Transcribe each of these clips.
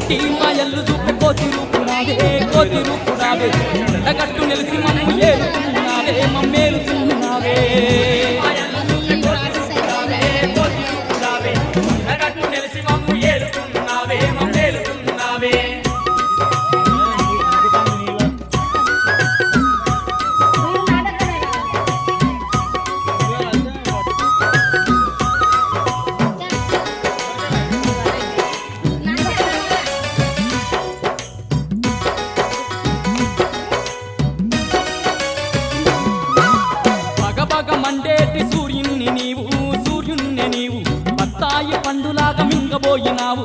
పుట్టి మాయల్లు చూపే కోతి రూపురావే ఎండగట్టు నిలిచి మమ్ము ఏలుతున్నావే మమ్మేలుతున్నావే ఎండగట్టు నిలిచి మమ్ము ఏలుతున్నావే మమ్మేలుతున్నావే మండేటి సూర్యుణ్ణి నీవు బత్తాయి పండులాగా మింగబోయినావు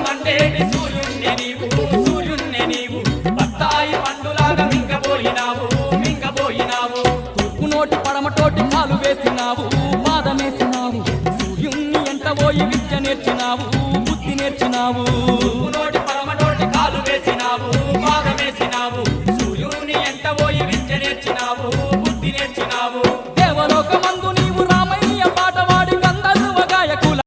మండేటి సూర్యుణ్ణి నీవు బత్తాయి పండులాగా మింగబోయినావు తూర్పు నోటి పడమటోటి కాలు వేసినావు పాదమేసినావు సూర్యుణ్ణి ఎంట పోయి విద్య నేర్చినావు బుద్ధి నేర్చినావు నోటి పడమటోటి కాలు వేసినావు పాదమేసినావు సూర్యుని ఎంట పోయి విద్య నేర్చినావు బుద్ధి నేర్చినావు